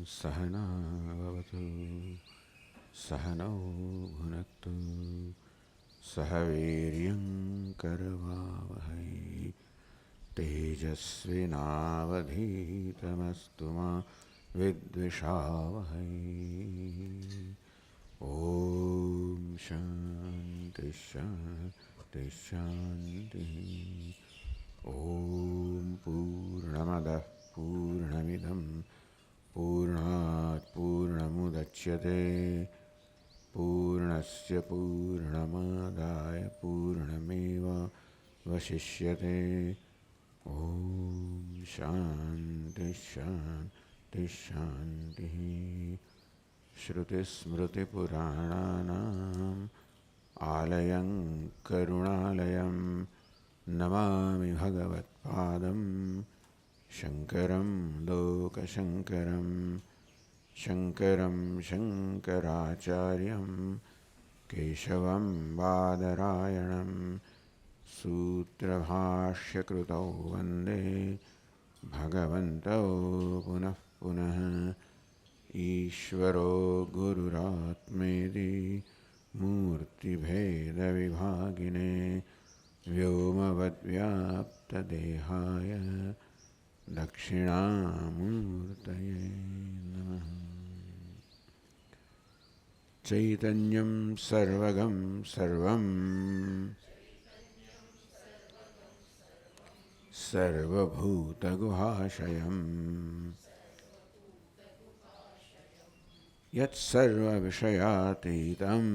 Sahana Vavatu Sahano Bhunaktu Sahaviryam Karavavahai Tejasvinavadhitamastu ma Vidvishavahai. Om Shanti Shanti Shanti. Om Purnamada Purnamidam Purnat Purnamudachyate Purnasya Purnamadaya Purnameva Vashishyate. Om Shanti Shanti Shanti. Shruti Smriti Purananam Alayam Karunalayam Namami Bhagavat Padam Shankaram Loka Shankaram Shankaram Shankaracharyam Keshavam Badarayanam Sutra Bhashya Krutau Vande Bhagavanto Punah Punah. Ishvaro Gururatmedi Murti Bheda Vibhagine Vyomavad Vyapta Dehaya Dakshinamurtaye Namaha. Chaitanyam Sarvagam Sarvam Sarvabhuta Guhashayam Yat Sarva Vishayatitam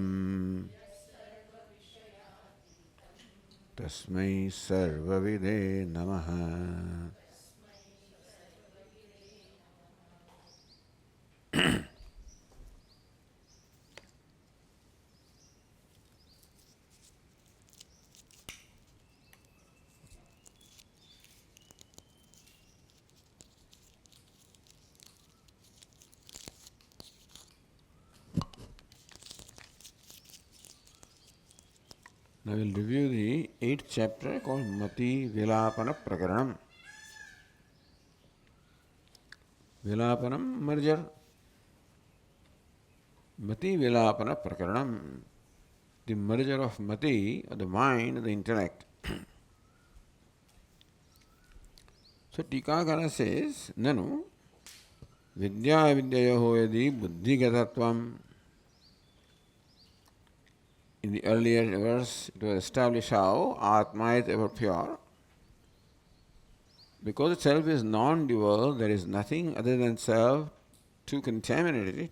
Tasmai Sarva Vide Namaha. Now we will review the 8th chapter called Mati Vilapana Prakaranam. Vilapanam, merger. Mati Vilapana Prakaranam. The merger of Mati, or the mind, the intellect. So Tikakara says, Nanu Vidya Vidyayaho yadi buddhigatatvam. In the earlier verse, it was established how Atma is ever pure. Because the self is non-dual, there is nothing other than self to contaminate it.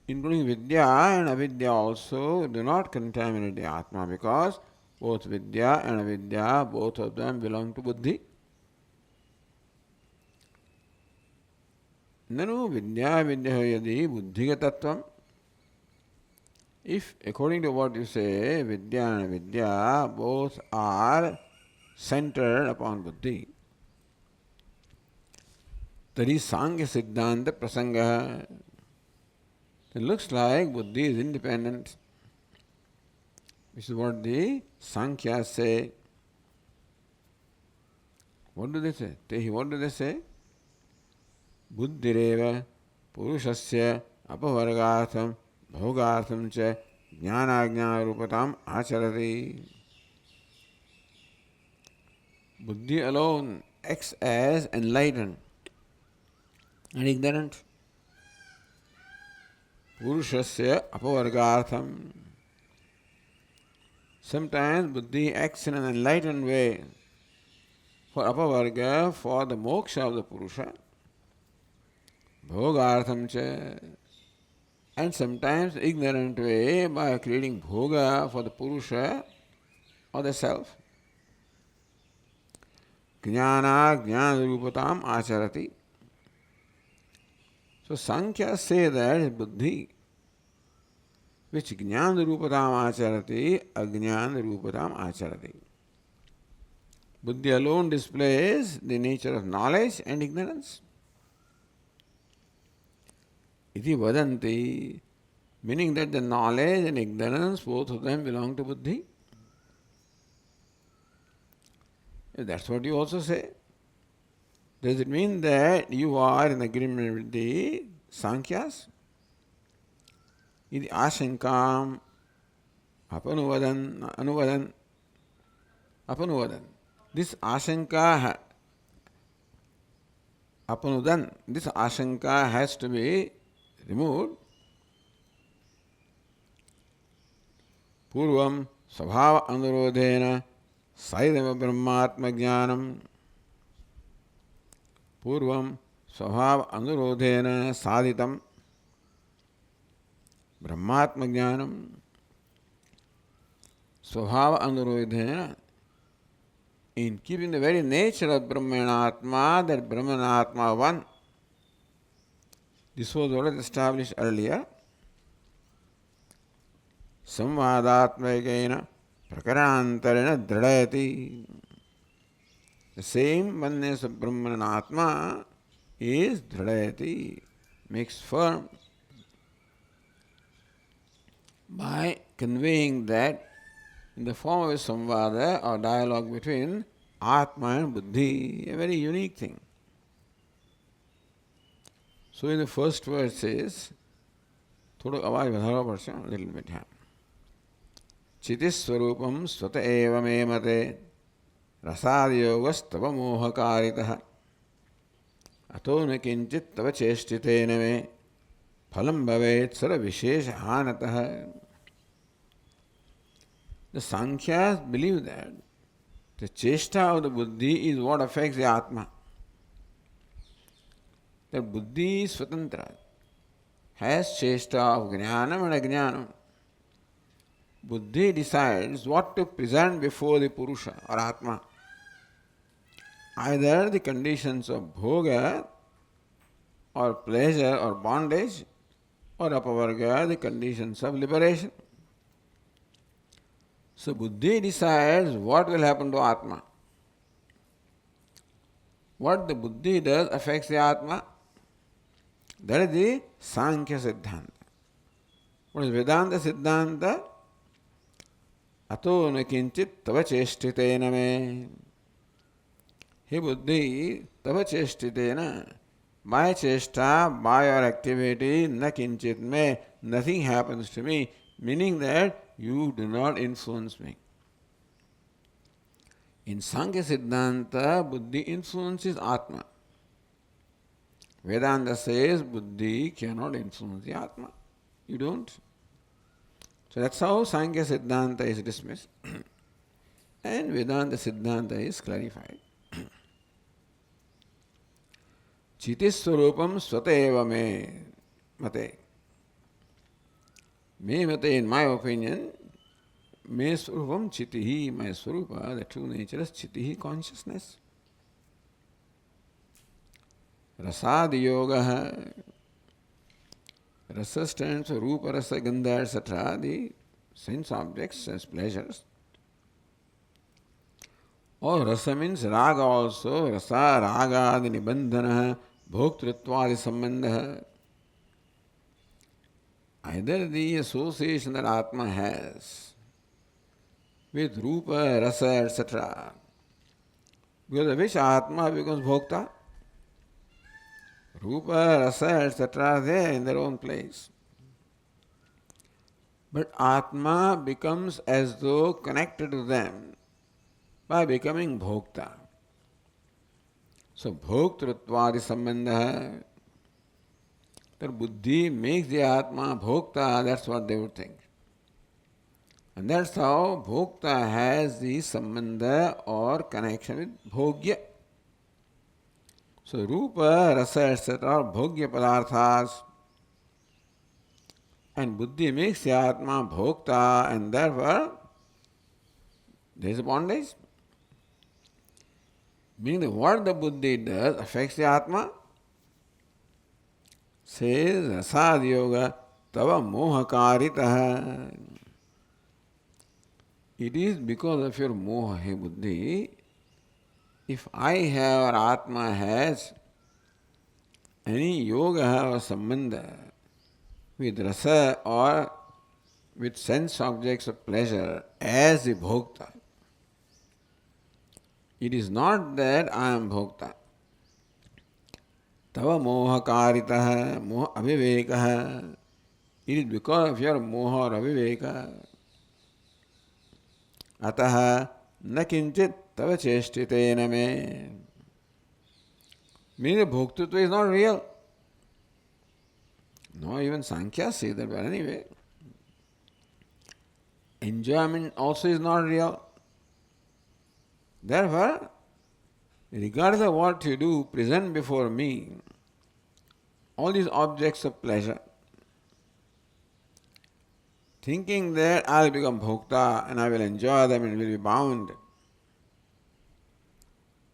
Including Vidya and Avidya also do not contaminate the Atma, because both Vidya and Avidya, both of them belong to Buddhi. Nanu Vidya Vidya yadi buddhigatattvam. If, according to what you say, Vidya and Vidya both are centered upon Buddhi, tari Sankhya Siddhanta Prasanga. It looks like Buddhi is independent. This is what the Sankhyas say. What do they say? Tehi, what do they say? Buddhireva Purushasya Apavargatham Bhogartham cha Jnanajna Rupatam Acharati. Buddhi alone acts as enlightened and ignorant. Purushasya Apavargatham. Sometimes Buddhi acts in an enlightened way for Apavarga, for the moksha of the Purusha. Bhogartham cha. And sometimes ignorant way by creating bhoga for the Purusha or the self. Jnana jnana rupatam acharati. So Sankhya say that is Buddhi, which jnana rupatam acharati, ajnana rupatam acharati. Buddhi alone displays the nature of knowledge and ignorance. Iti vadanti, meaning that the knowledge and ignorance, both of them belong to Buddhi. That's what you also say. Does it mean that you are in agreement with the Sankhya's? Iti ashankam apanuvadan. This ashanka this ashanka has to be removed. Purvam svabhava anurodhena saidava brahmatma jnanam. Purvam svabhava anurodhena saditam brahmatma jnanam. Svabhava anurodhena, in keeping the very nature of Brahmanatma, that Brahmanatma one. This was already established earlier. Samvadatmekena prakarantarena dridayati. The same oneness of Brahmanatma is dridayati, makes firm, by conveying that in the form of a samvada or dialogue between Atma and Buddhi, a very unique thing. So in the first verse says, थोड़ा आवाज बढ़ाओ पड़से, a little bit here. चितिस्वरूपम स्वत एव मे मते रसादियोगस्तव मोहकारितः अतो न किंचित् तव चेष्टितेन मे फलं भवेत् सर्वविशेषहानतः. The Sankhya's believe that the cheshta of the buddhi is what affects the Atma. That buddhi is swatantra, has cheshta of jnanam and ajnanam. Buddhi decides what to present before the Purusha or Atma. Either the conditions of bhoga or pleasure or bondage, or apavarga, the conditions of liberation. So Buddhi decides what will happen to Atma. What the Buddhi does affects the Atma. That is the Sankhya Siddhanta. What is Vedanta Siddhanta? Ato na kinchit tava cheshtitena me. He Buddhi, tava cheshtitena. My cheshta, by your activity, na kinchit me, nothing happens to me. Meaning that you do not influence me. In Sankhya Siddhanta, Buddhi influences Atma. Vedanta says Buddhi cannot influence the Atma. You don't. So that's how Sankhya Siddhanta is dismissed. And Vedanta Siddhanta is clarified. Chitiswarupam swateva me mate. Me mate, in my opinion, me swarupam chitihi, my swarupa, the true nature is chitihi, consciousness. Rasadi yoga, rasa stands for rupa, rasa, gandha, etc., the sense objects as pleasures. Or rasa means raga also, rasa, raga, the nibandhana, bhoktritvadi sambandha. Either the association that Atma has with rupa, rasa, etc., because of which Atma becomes bhokta. Rupa, rasa, etc. are there in their own place. But Atma becomes as though connected to them by becoming bhokta. So bhoktritvadi sambandha. That buddhi makes the Atma bhokta, that's what they would think. And that's how bhokta has the sambandha or connection with bhogya. So rupa, rasa, etc. are bhogya padarthas. And buddhi makes the Atma bhokta, and therefore there is a bondage. Meaning that what the buddhi does affects the Atma. Says rasad yoga tava mohakaritaha. It is because of your moha, he buddhi. If I have or Atma has any yoga or sambandha with rasa or with sense objects of pleasure as the bhokta, it is not that I am bhokta. Tava moha karitaha, moha avivekaha. It is because of your moha or aviveka. Ataha na kinchit tava cheshtitena me. Meaning the bhoktritva is not real. No, even Sankhya say that, but anyway. Enjoyment also is not real. Therefore, regardless of what you do, present before me all these objects of pleasure, thinking that I'll become bhokta and I will enjoy them and will be bound.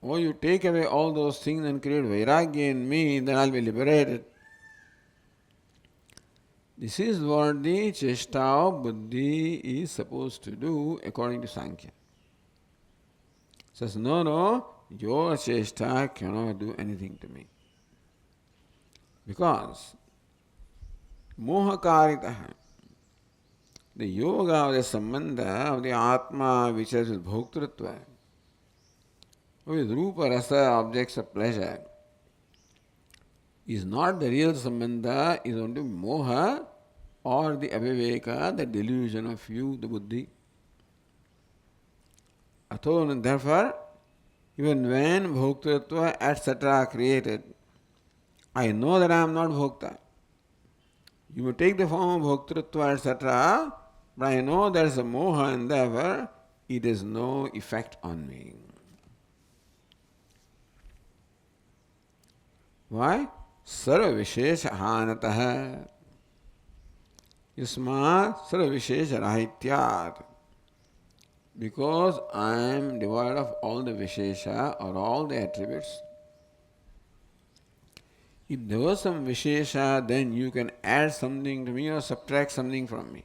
Or you take away all those things and create vairagya in me, then I'll be liberated. This is what the chesta of buddhi is supposed to do according to Sankhya. Says, no, your chesta cannot do anything to me. Because mohakaritaha, the yoga of the sambandha of the Atma which has with bhoktritva, with rupa rasa objects of pleasure, is not the real sambandha, is only moha or the aviveka, the delusion of you, the buddhi. And therefore, even when bhoktritva etc. are created, I know that I am not bhokta. You may take the form of bhoktritva etc., but I know there is a moha and therefore it has no effect on me. Why? Sarva vishesha hanataha. Yasmat sarva vishesha rahityat. Because I am devoid of all the vishesha or all the attributes. If there was some vishesha, then you can add something to me or subtract something from me.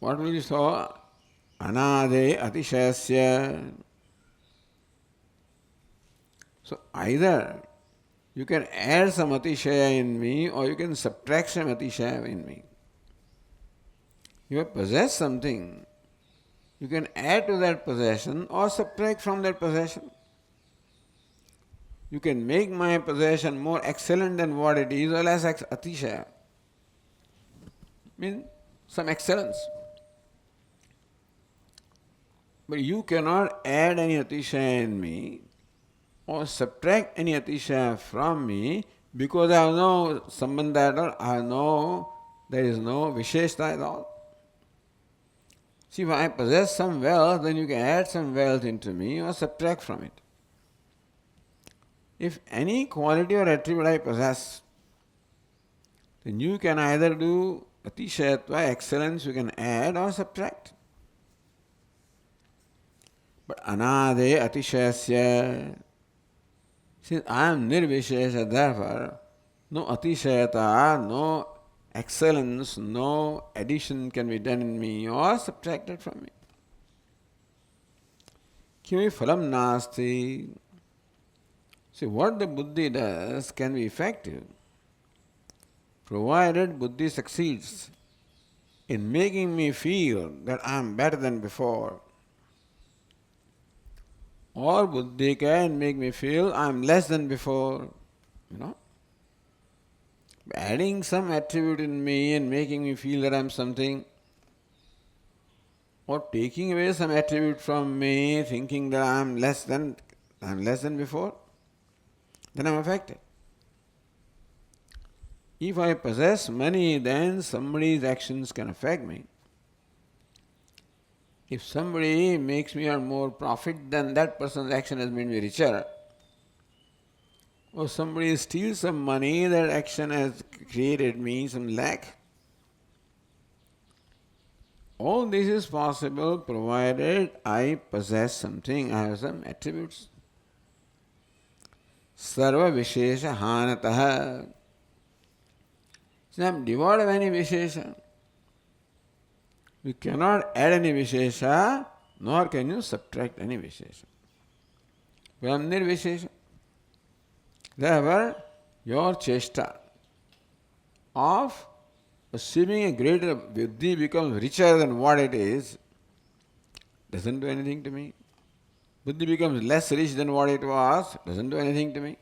What will you say? Anade atishayasya. So either you can add some atishaya in me or you can subtract some atishaya in me. You have possessed something. You can add to that possession or subtract from that possession. You can make my possession more excellent than what it is or less atishaya. Means some excellence. But you cannot add any atishaya in me or subtract any atishaya from me because I have no sambandha at all. There is no visheshta at all. See, if I possess some wealth, then you can add some wealth into me or subtract from it. If any quality or attribute I possess, then you can either do atishayatva, excellence, you can add or subtract. But anade atishayasya, since I am nirvishesha, therefore no atishayata, no excellence, no addition can be done in me or subtracted from me. Kimi phalam nasti. See, what the buddhi does can be effective, provided buddhi succeeds in making me feel that I am better than before. Or buddhi can make me feel I am less than before. Adding some attribute in me and making me feel that I am something, or taking away some attribute from me, thinking that I am less than before, then I am affected. If I possess money, then somebody's actions can affect me. If somebody makes me earn more profit, then that person's action has made me richer. Or somebody steals some money, that action has created me some lack. All this is possible provided I possess something, I have some attributes. Sarva vishesha hanataha. So I am devoid of any vishesha. You cannot add any vishesha, nor can you subtract any vishesha. But I am nirvishesha. Therefore, your chesta of assuming a greater buddhi becomes richer than what it is, doesn't do anything to me. Buddhi becomes less rich than what it was, doesn't do anything to me.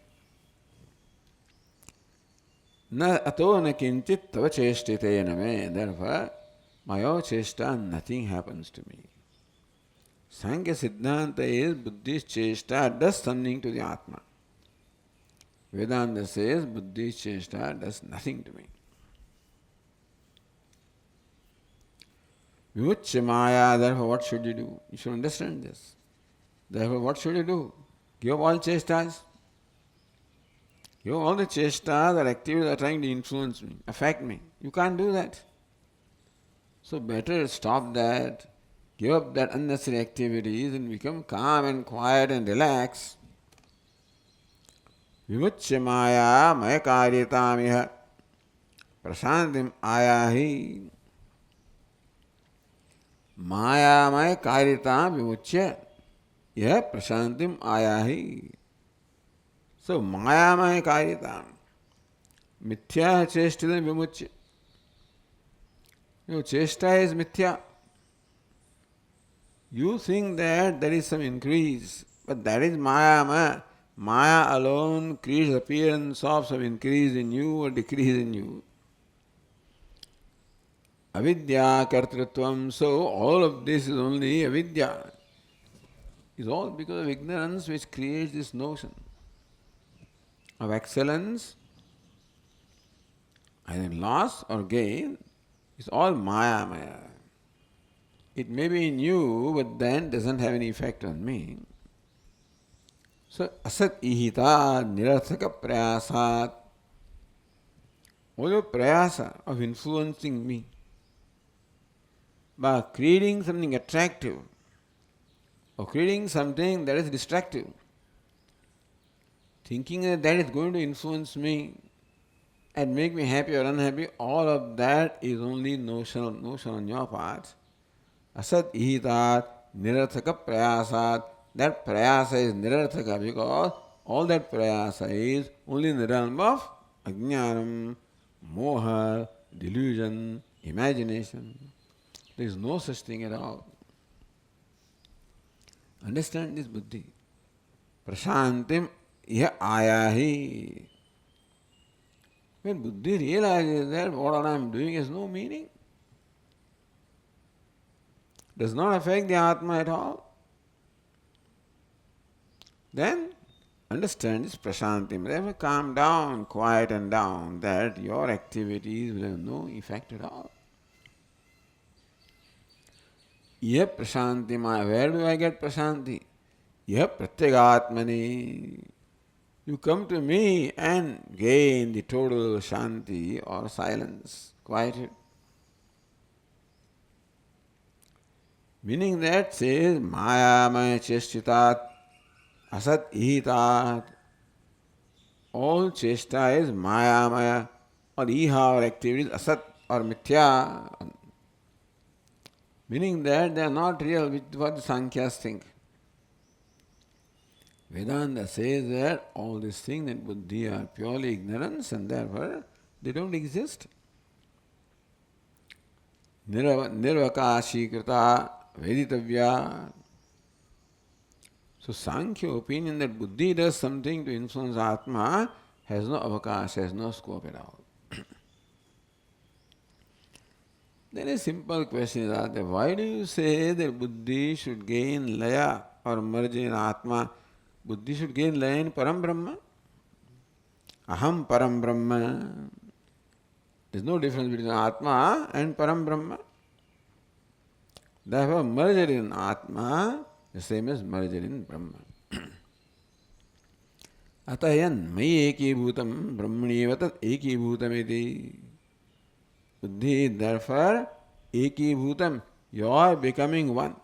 Na ato na kinchit tava cheshtitena me. Therefore, mayo cheshta, nothing happens to me. Sankhya Siddhanta is Buddhi's cheshta does something to the Atma. Vedanta says Buddhi's cheshta does nothing to me. Vimuchya Maya, therefore what should you do? You should understand this. Therefore what should you do? Give up all chestas. Give up all the chestas or activities that are trying to influence me, affect me. You can't do that. So better stop that. Give up that unnecessary activities and become calm and quiet and relax. Vimuchya Maya maya karyatamiha prasantim ayahi. Mayamaya karyata vimuchya yah prasantim ayahi. So mayamaya karyata mithya cheshtita vimuchya. Your cheshta is mithya. You think that there is some increase, but that is maya. Maya alone creates appearance of some increase in you or decrease in you. Avidya kartritvam. So all of this is only avidya. It's all because of ignorance which creates this notion of excellence, either loss or gain. It's all maya. It may be in you, but then doesn't have any effect on me. So asat ihita nirarthaka prayasat. All your prayasa of influencing me by creating something attractive or creating something that is distractive, thinking that that is going to influence me and make me happy or unhappy, all of that is only notion on your part. Asat ihitat nirarthaka prayasat. That prayasa is nirarthaka because all that prayasa is only in the realm of ajnanam, moha, delusion, imagination. There is no such thing at all. Understand this buddhi. Prasantim iha ayahi. When buddhi realizes that what I am doing has no meaning, does not affect the Atma at all, then understand this prasantim. Therefore calm down, quieten down, that your activities will have no effect at all. Yeh prasanti maya. Where do I get prasanti? Yeh pratyagatmani. You come to me and gain the total shanti or silence, quietude. Meaning that says maya maya cheshtitat asat ihitat. All cheshta is maya or iha or activities asat or mithya. Meaning that they are not real, which is what the Sankhya's think. Vedanta says that all these things in buddhi are purely ignorance and therefore they don't exist. Nirvakashi veditavya. So Sankhya opinion that buddhi does something to influence Atma has no avakash, has no scope at all. Then a simple question is asked, why do you say that buddhi should gain laya or merge in Atma? Buddhi should gain laya in Param Brahma. Aham Param Brahma. There is no difference between Atma and Param Brahma. Therefore, merger in Atma the same as merger in Brahma. Atayan mai eki bhutam brahmani vatat eki bhutam iti. Buddhi, therefore, eki bhutam, you are becoming one.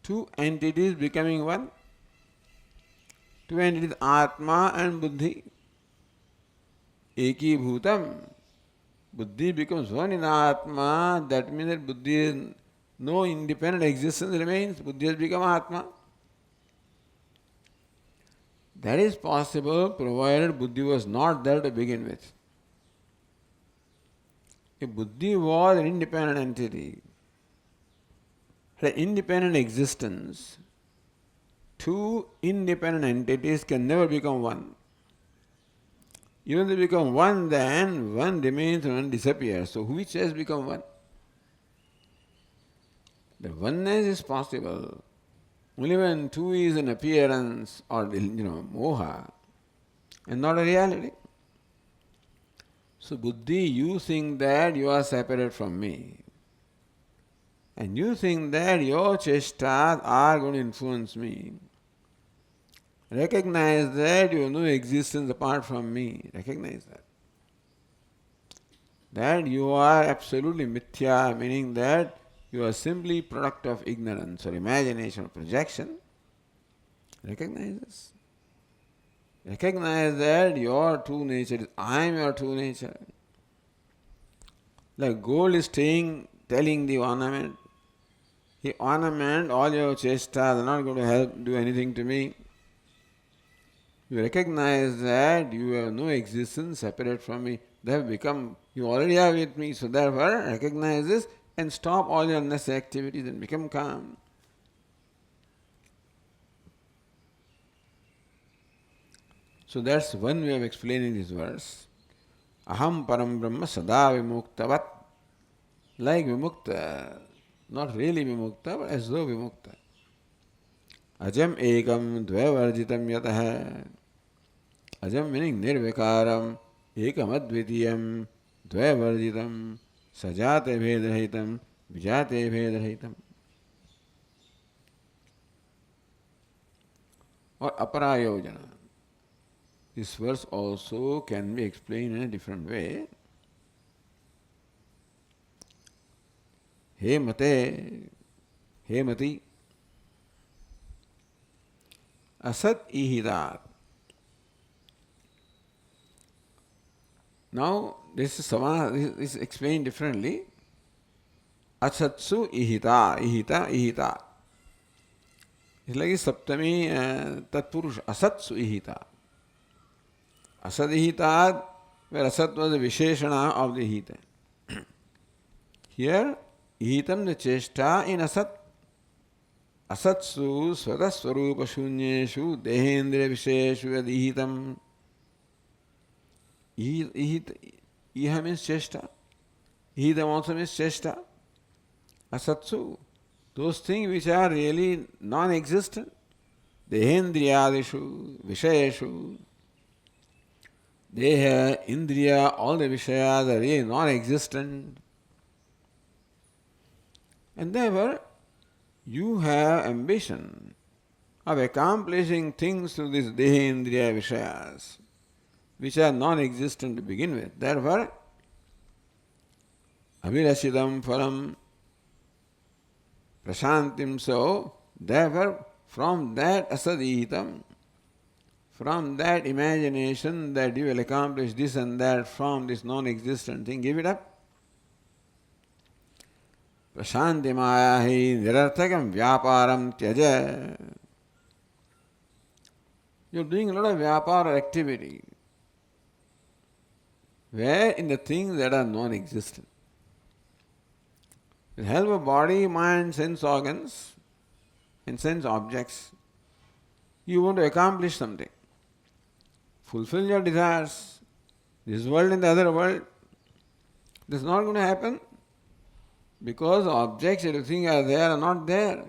Two entities becoming one. Two entities, Atma and Buddhi. Eki bhutam. Buddhi becomes one in Atma. That means that Buddhi is no independent existence remains. Buddhi has become Atma. That is possible provided Buddhi was not there to begin with. If Buddhi was an independent entity, The independent existence, two independent entities can never become one. Even if they become one, then one remains and one disappears. So which has become one? The oneness is possible only when two is an appearance or moha and not a reality. So buddhi, you think that you are separate from me. And you think that your chestas are going to influence me. Recognize that you have no existence apart from me. Recognize that. That you are absolutely mithya, meaning that you are simply product of ignorance or imagination or projection. Recognize this. Recognize that your true nature is I am your true nature. Like gold is telling the ornament, the ornament, all your chestas are not going to help do anything to me. You recognize that you have no existence separate from me. They have become, you already are with me, so therefore recognize this and stop all your unnecessary activities and become calm. So that's one way of explaining this verse. Aham param brahma sada vimuktavat. Like vimukta, not really vimukta, but as though vimukta. Ajam ekam dvavarjitam yataha. Ajam meaning nirvikaram, ekam advitiyam, dvavarjitam, sajate bhedrahitam, vijate bhedrahitam. Or aparayojana. This verse also can be explained in a different way. He mate, he mati, asat ihidat. Now, this is explained differently. Asatsu ihita, ihita, ihita. It's like Saptami Tatpurush, asatsu ihita. Asad ihita, where asat was the visheshana of the ihita. Here, ihitam the cheshta in asat. Asatsu swadaswarupa shunyeshu dehendra visheshu yad ihitam. Iha means cheshta. Ihitam also means cheshta. Asatsu. Those things which are really non-existent. Dehendriyadishu, vishayeshu. Deha, Indriya, all the Vishayas are really non-existent. And therefore, you have ambition of accomplishing things through these Deha, Indriya, Vishayas, which are non-existent to begin with. Therefore, Abhirashidam phalam prashantim, so therefore from that asadihitam, from that imagination that you will accomplish this and that from this non-existent thing, give it up. Prashanti maya hi nirarthakam vyaparam tyaja. You're doing a lot of vyapara activity, where in the things that are non-existent. With the help of body, mind, sense organs, and sense objects, you want to accomplish something. Fulfill your desires, this world and the other world. This is not going to happen because objects that you think are there are not there.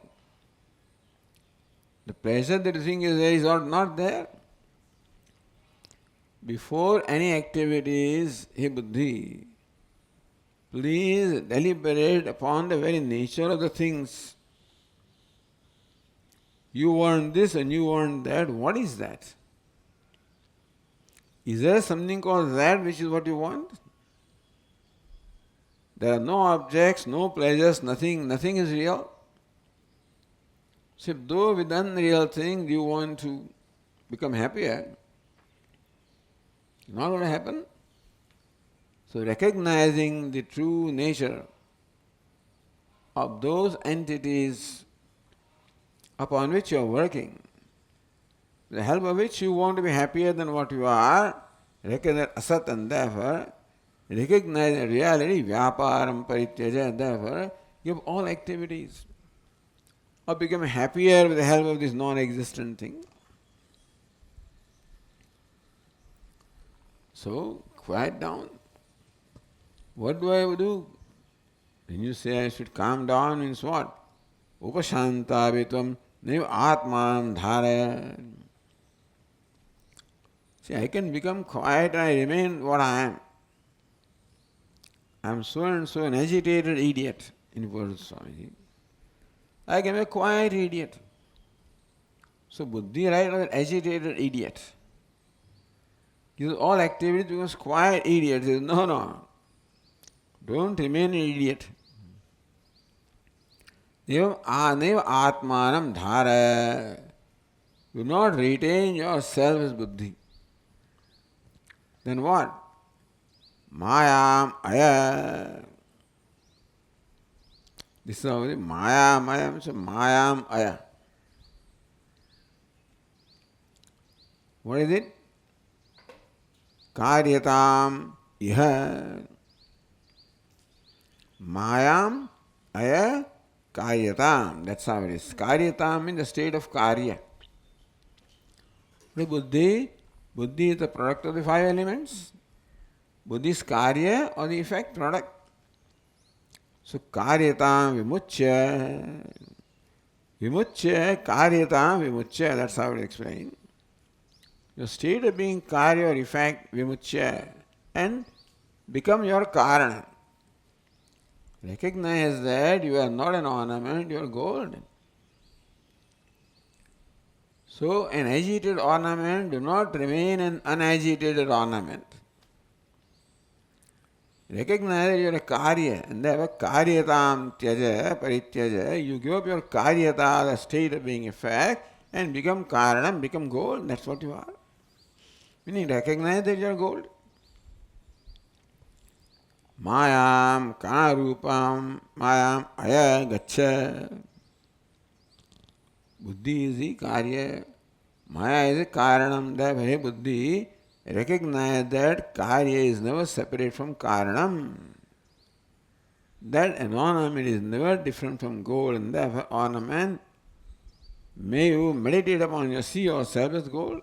The pleasure that you think is there is not there. Before any activities, hey buddhi, please deliberate upon the very nature of the things. You want this and you want that. What is that? Is there something called that which is what you want? There are no objects, no pleasures, nothing is real. So though with unreal things you want to become happier, it's not going to happen. So recognizing the true nature of those entities upon which you are working, with the help of which you want to be happier than what you are, recognize asat and therefore recognize reality, vyaparam parityaja, therefore give all activities. or become happier with the help of this non-existent thing. So, quiet down. What do I do? When you say I should calm down, means what? Upashantabitvam neva atmanam dharaya. See, I can become quiet and I remain what I am. I am so and so an agitated idiot, in words of Swamiji. I can be a quiet idiot. So buddhi right now is an agitated idiot. Gives all activities becomes quiet idiot. Says, no. Don't remain an idiot. Neva atmanam dhara. Do not retain yourself as buddhi. Then what? Mayam aya. This is how it is. Mayam means mayam aya. What is it? Karyatam iha. Mayam aya karyatam. That's how it is. Karyatam means the state of karya. Buddhi is the product of the five elements. Buddhi is karya or the effect product. So karyatam vimuchya. Vimuchya karyatam vimuchya. That's how it explains. Your state of being karya or effect vimuchya and become your karana. Recognize that you are not an ornament, you are gold. So an agitated ornament do not remain an unagitated ornament. Recognize that you are a karya, and therefore karyatam tyaja parityaja. You give up your karyata, the state of being effect, and become karanam, become gold. That's what you are. Meaning recognize that you are gold. Mayam karupam mayam aya gacha. Buddhi is the karya. Maya is the karanam. Therefore, hey buddhi, recognize that karya is never separate from karanam. That an ornament is never different from gold, and therefore ornament, may you meditate upon you, see yourself as gold.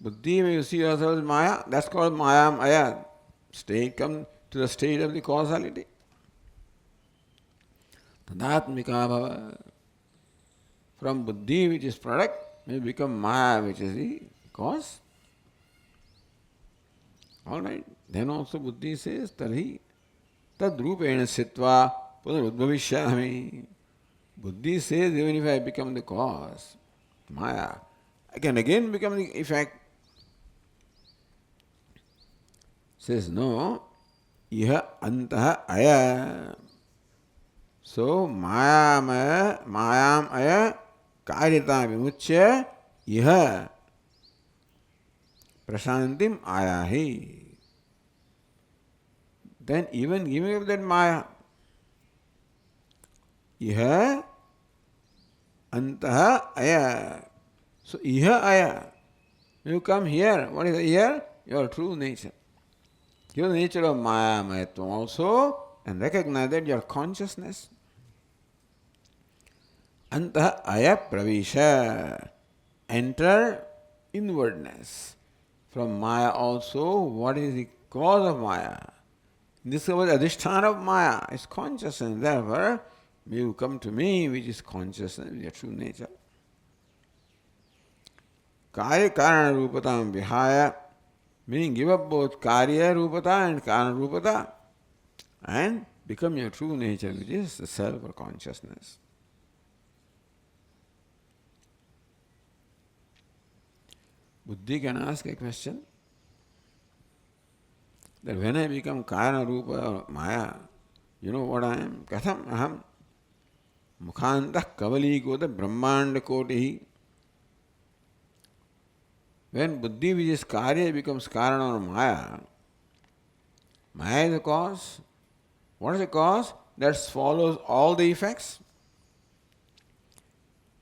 Buddhi, may you see yourself as maya, that's called mayam aya. State, come to the state of the causality. Tadatmika bhava. From buddhi, which is product, may become maya, which is the cause. Alright, then also buddhi says, tarhi tadrupena sitva pudarudbhavishyami. Buddhi says, even if I become the cause, maya, I can again become the effect. Says, no, iha antaha aya. So, mayam aya karyata vimuchya iha prashantim ayahi. Then even giving up that maya, iha antaha aya. So, iha aya. You come here. What is here? Your true nature. Your nature of maya mayatvam also, and recognize that your consciousness. Antah aya pravisha. Enter inwardness. From maya also, what is the cause of maya? This was adhisthana of maya, is consciousness. Therefore, may you come to me, which is consciousness, your true nature. Karya karana rupatam vihaya, meaning give up both karya rupata and karana rupata, and become your true nature, which is the self or consciousness. Buddhi can ask a question that when I become karana rupa or maya, you know what I am? Katham aham mukhantah kavali kota brahmanda koti. When buddhi, which is karya, becomes karana or maya, maya is the cause. What is the cause? That follows all the effects.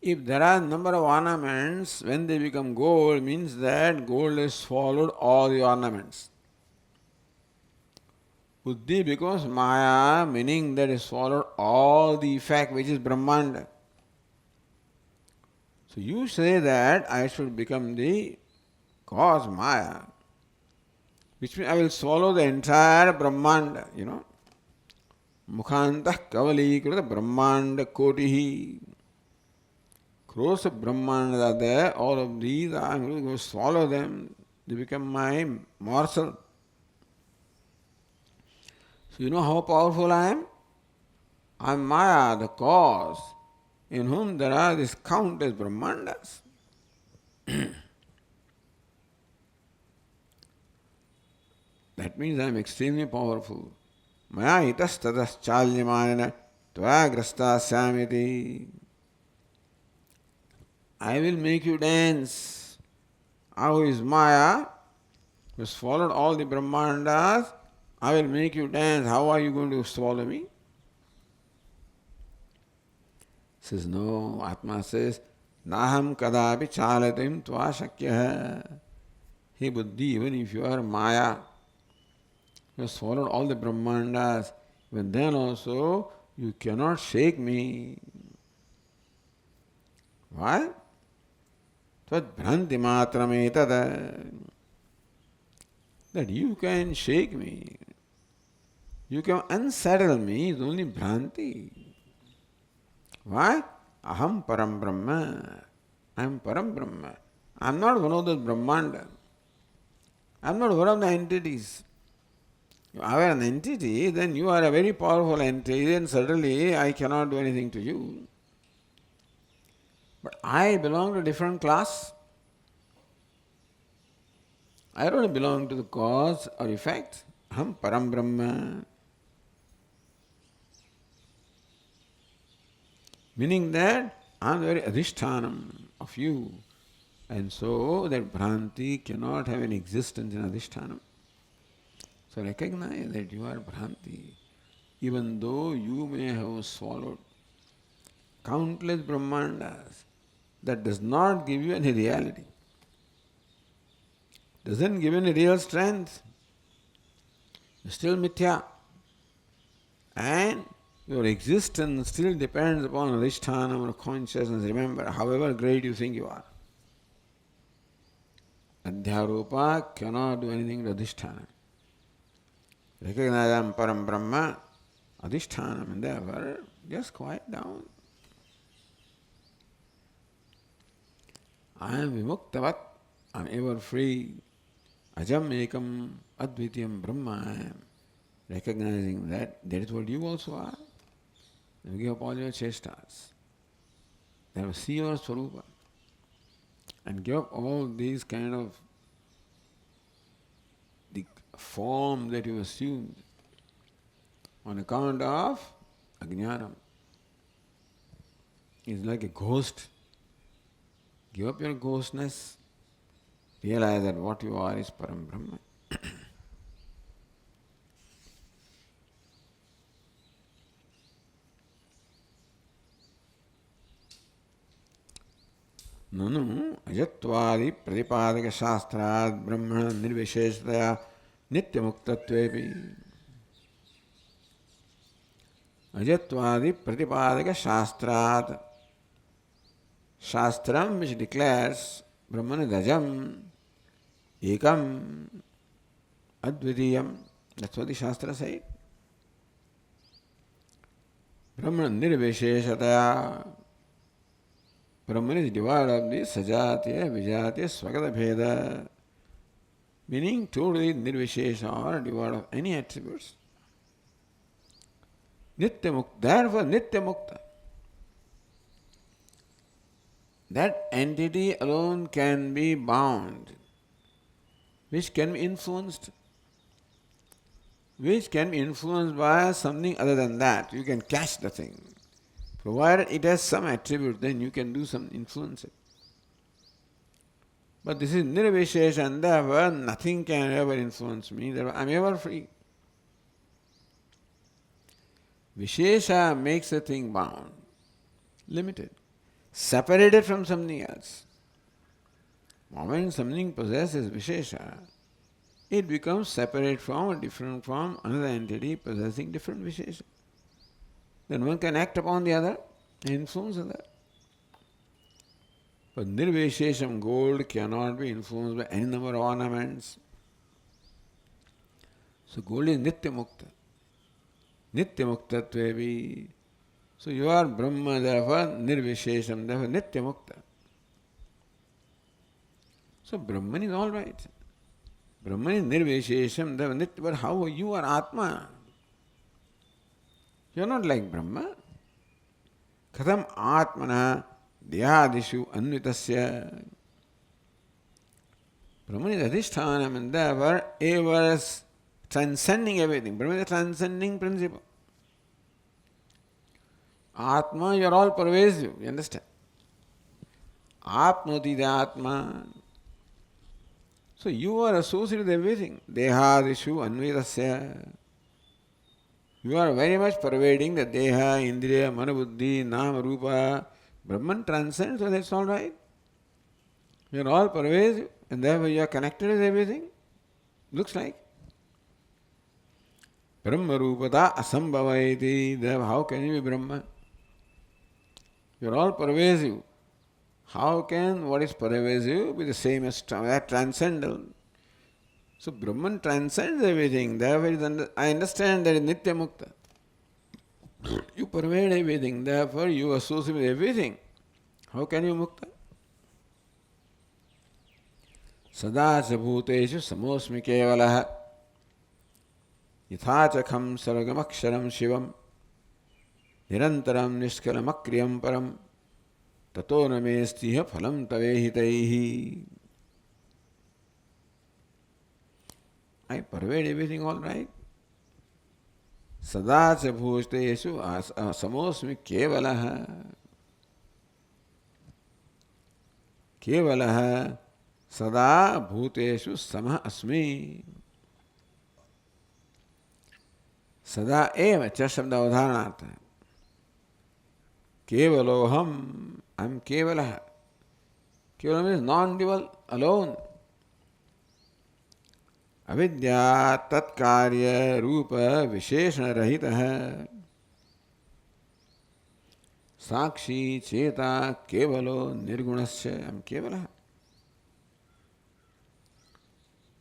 If there are number of ornaments, when they become gold, means that gold has swallowed all the ornaments. Buddhi becomes maya, meaning that it swallowed all the effect, which is Brahmanda. So you say that I should become the cause Maya, which means I will swallow the entire Brahmanda, Mukhantah Kavalīkrita Brahmanda Kotihi. Crores of Brahmandas are there, all of these I'm going to swallow them, they become my morsel. So you know how powerful I am? I am Maya, the cause, in whom there are these countless Brahmandas. That means I am extremely powerful. Maya itas tatas chalyamanana tvaya grasta samiti. I will make you dance. How is Maya, who has swallowed all the Brahmandas? I will make you dance. How are you going to swallow me? Says no. Atma says, Naham kadapi chalatim tva shakya. Hey Buddhi, even if you are Maya, you have swallowed all the Brahmandas, even then also you cannot shake me. Why? Tvad bhranti matram etada. That you can shake me, you can unsettle me, is only bhranti. Why? Aham param brahma. I am param brahma. I am not one of those Brahmanda. I am not one of the entities. You are an entity, then you are a very powerful entity, and certainly I cannot do anything to you. But I belong to a different class. I don't belong to the cause or effect. Aham param brahma. Meaning that I am the very adhishthanam of you. And so that bhranti cannot have any existence in adhishthanam. So recognize that you are bhranti. Even though you may have swallowed countless Brahmandas, that does not give you any reality. Doesn't give you any real strength. You're still mithya. And your existence still depends upon adhishthanam or consciousness. Remember, however great you think you are. Adhyaropa cannot do anything to adhisthana. Recognize I am param brahma, adhisthana, and therefore just quiet down. I am vimuktavat, I am ever free. Ajam ekam advitiyam brahma I am. Recognizing that is what you also are. You give up all your chestas. Then see your swarupa. And give up all these kind of the form that you assumed on account of ajnanam. It's like a ghost. Give up your ghostness. Realize that what you are is param brahma. Nanu ajatvadi pratipadaka shastrat brahmana nirvisheshataya nityamuktatvepi. Ajatvadi pratipadaka shastrat. Shastram which declares brahman is ajam, ekam, advidiyam. That's what the Shastra said. Brahman nirvisheshataya. Brahman is divided of the sajatiya, vijatiya, swagata bheda, meaning totally nirvishesha or devoid of any attributes. Nitya mukta, therefore nitya mukta. That entity alone can be bound, which can be influenced, by something other than that. You can catch the thing. Provided it has some attribute, then you can do some influence it. But this is nirvishesha, and therefore nothing can ever influence me. Therefore I am ever free. Vishesha makes a thing bound, limited, separated from something else. The moment something possesses Vishesha, it becomes separate from or different from another entity possessing different Vishesha. Then one can act upon the other and influence the other. But nirvishesham gold cannot be influenced by any number of ornaments. So gold is nitya mukta. Nitya muktatvevi. So you are Brahma, therefore nirvishesham, therefore nitya mukta. So Brahman is all right. Brahman is nirvishesham, therefore nitya. But how you are Atma? You are not like Brahma. Katham Atmana Dhyadishu Anvitasya. Brahman is Adhishthanam and therefore ever transcending everything. Brahman is a transcending principle. Atma, you are all pervasive, you understand? Apnoti the Atma. So you are associated with everything. Dehadishu Anvitasya. You are very much pervading the Deha, Indriya, Manabuddhi, Nama, Rupa. Brahman transcends, so that's all right. You are all pervasive and therefore you are connected with everything. Looks like. Brahma Rupata Asambhavaiti. Therefore, how can you be Brahma? You are all pervasive. How can what is pervasive be the same as that transcendental? So Brahman transcends everything. Therefore, I understand that is Nitya Mukta. You pervade everything. Therefore, you associate with everything. How can you Mukta? Sada cha bhuteshu samosmi kevalaha yathachakam sargamaksharam shivam nirantaram nishkalamakriyam param tato namestiha phalam tavehitaihi. I pervade everything all right. Sada cha bhuteshu samosmi kevalaha. Kevalaha sada bhuteshu samah asmi. Sada eva cha shabda udharanartha. Kevaloham, I am kevalaha. Kevalam means non-dual, alone. Avidya tatkarya rupa visheshana rahitaha. Sakshi cheta kevalo nirgunasya. I am kevalaha.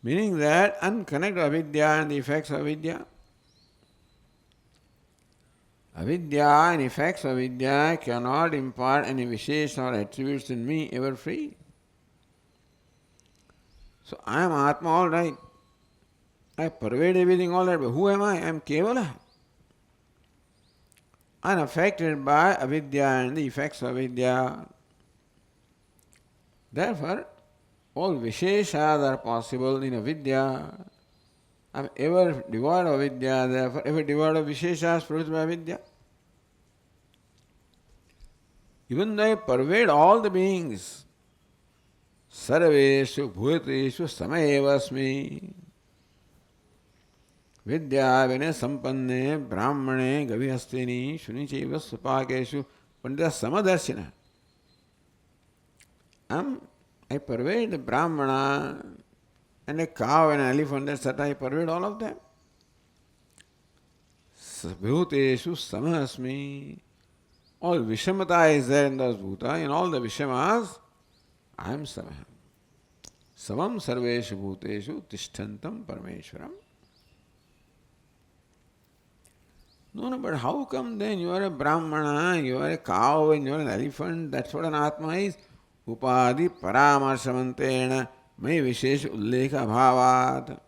Meaning that unconnected avidya and the effects of avidya. Avidya and effects of avidya cannot impart any visheshana or attributes in me ever free. So I am Atma all right. I pervade everything all right, but who am I? I am Kevala. Unaffected by avidya and the effects of avidya. Therefore, all visheshas are possible in avidya. I am ever devoid of avidya, therefore ever devoid of visheshas produced by avidya. Even though I pervade all the beings, sarveshu bhuteshu samayevasmi. Vidya vine sampanne brahmane gavihastini shunicheva supakeshu pandita samadarshina. I pervade the brahmana and a cow and an elephant, etc. I pervade all of them. Bhuteshu samahasmi. All vishamata is there in those bhuta. In all the vishamas, I am samah. Savam sarveshu bhuteshu tishtantam parameshwaram. No, but how come then you are a brahmana, you are a cow, and you are an elephant? That's what an atma is. Upadi paramarsamantena may vishesh ullekha bhavat.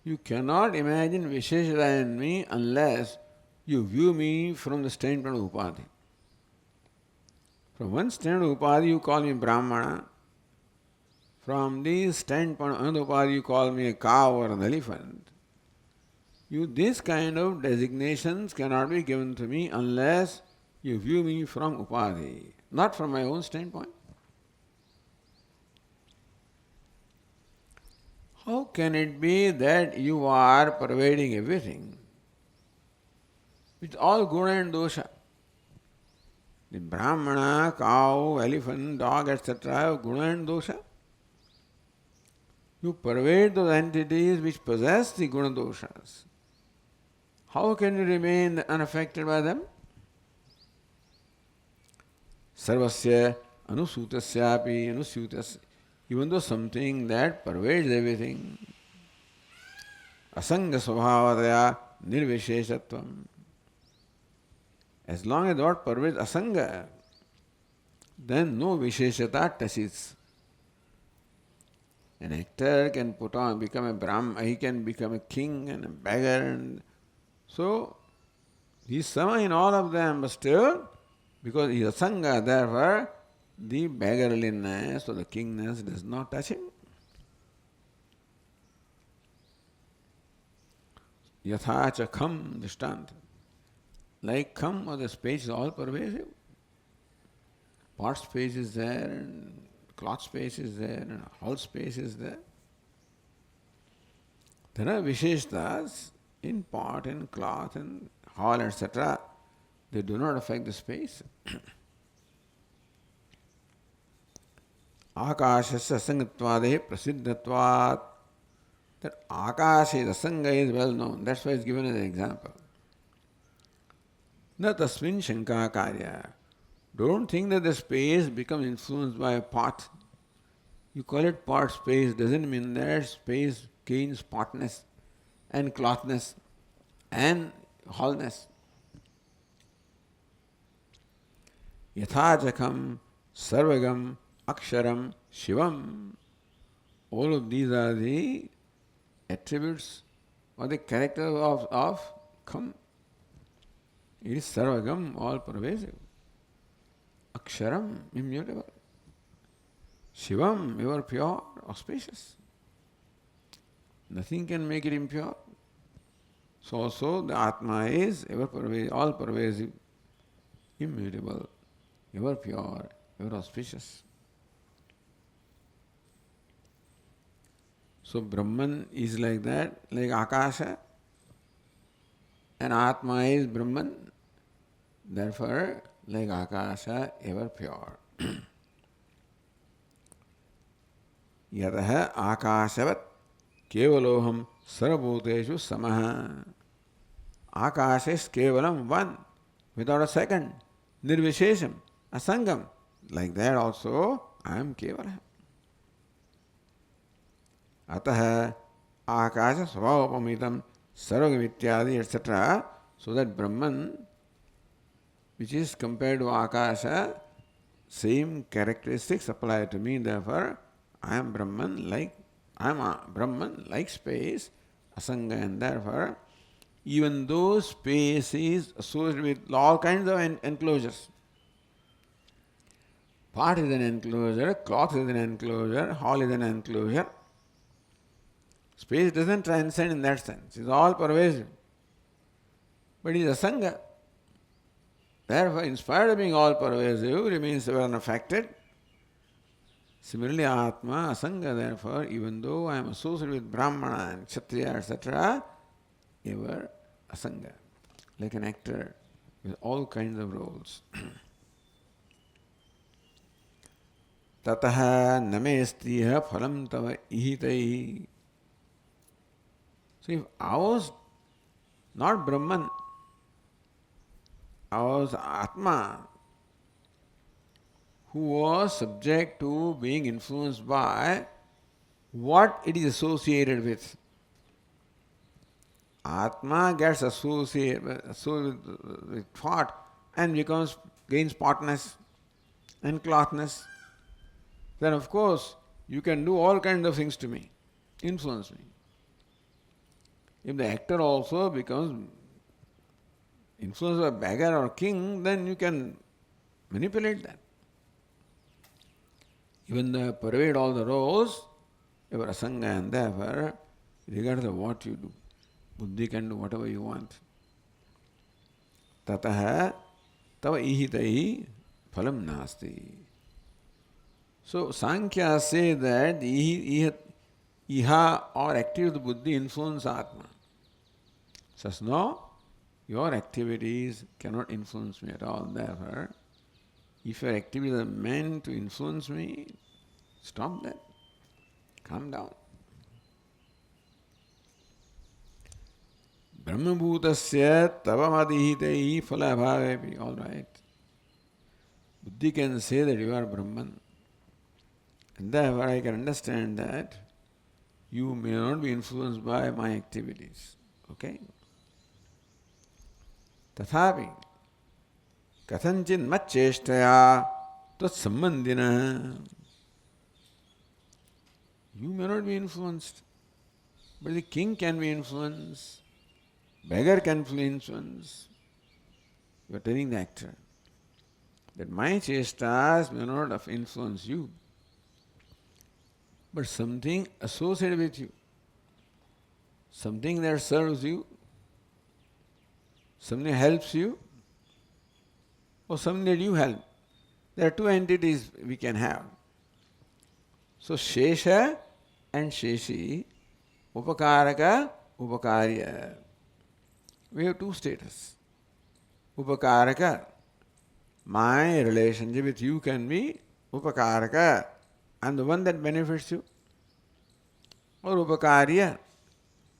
You cannot imagine visheshata in me unless you view me from the standpoint of upadi. From one standpoint of upadi, you call me brahmana. From this standpoint of another upadi, you call me a cow or an elephant. This kind of designations cannot be given to me unless you view me from upadi, not from my own standpoint. How can it be that you are pervading everything? It's all guna and dosha. The brahmana, cow, elephant, dog, etc. have guna and dosha. You pervade those entities which possess the guna doshas. How can you remain unaffected by them? Sarvasya anusutasyapi anusyutas. Even though something that pervades everything. Asanga svabhavataya nirvisheshatvam. As long as what pervades asanga, then no visheshata touches. An actor can put on, become a Brahman, he can become a king and a beggar. And so, he is sama in all of them, but still, because he is asanga, therefore, the beggarliness or the kingness does not touch him. Yatha cha kham dishtanta. Like kham or the space is all pervasive. Pot space is there, and cloth space is there, and hall space is there. There are visheshtas in pot and cloth and hall, etc. They do not affect the space. Akashasya asangatvadehi prasiddhatvat. That Akash is asanga is well known. That's why it's given as an example. Na tasmin shanka karya. Don't think that the space becomes influenced by a pot. You call it pot space doesn't mean that space gains potness and clothness and wholeness. Yathajakam, Sarvagam, Aksharam, Shivam. All of these are the attributes or the character of Kham. It is Sarvagam, all pervasive. Aksharam, immutable. Shivam, ever pure, auspicious. Nothing can make it impure. So also the Atma is ever pervasive, all pervasive, immutable, ever pure, ever auspicious. So Brahman is like that, like Akasha, and Atma is Brahman, therefore like Akasha, ever pure. Yataha Akashavat Kevaloham Sarabhuteshu Samaha. Akasha is Kevalam, one, without a second. Nirvishesham, asangam. Like that also, I am Kevala. Ataha Akasha Svabhapamitam Sarvagamityadi, etc. So that Brahman, which is compared to Akasha, same characteristics apply to me, therefore I am Brahman like space, asanga, and therefore even though space is associated with all kinds of enclosures. Pot is an enclosure, cloth is an enclosure, hall is an enclosure. Space doesn't transcend in that sense, it's all pervasive. But it is asanga. Therefore, in spite of being all pervasive, remains ever unaffected. Similarly, Atma, asanga, therefore, even though I am associated with Brahmana and Kshatriya, etc., ever asanga, like an actor with all kinds of roles. Tataha namestriha phalam tava ihitai. So if I was not Brahman, I was Atma, who was subject to being influenced by what it is associated with. Atma gets associated with thought and gains potness and clothness. Then of course you can do all kinds of things to me, influence me. If the actor also becomes influenced by beggar or king, then you can manipulate that. Even though pervade all the roles, ever asanga, and therefore, regardless of what you do, buddhi can do whatever you want. Tataha tava ihitai phalam nasti. So Sankhya say that iha or active buddhi influence Atma. Says no, your activities cannot influence me at all. Therefore, if your activities are meant to influence me, stop that. Calm down. Brahmabhutasya tavamadihitai phalabhavepi. All right. Buddhi can say that you are Brahman. And therefore I can understand that you may not be influenced by my activities. Okay? Tathapi kathanchin macheshtaya tatsambandina. You may not be influenced, but the king can be influenced, beggar can be influenced. You are telling the actor that my chestas may not have influenced you, but something associated with you, something that serves you, something helps you, or something that you help. There are two entities we can have. So Shesha and Sheshi, Upakaraka, Upakarya. We have two status. Upakaraka, my relationship with you can be Upakaraka. I'm the one that benefits you. Or Upakarya,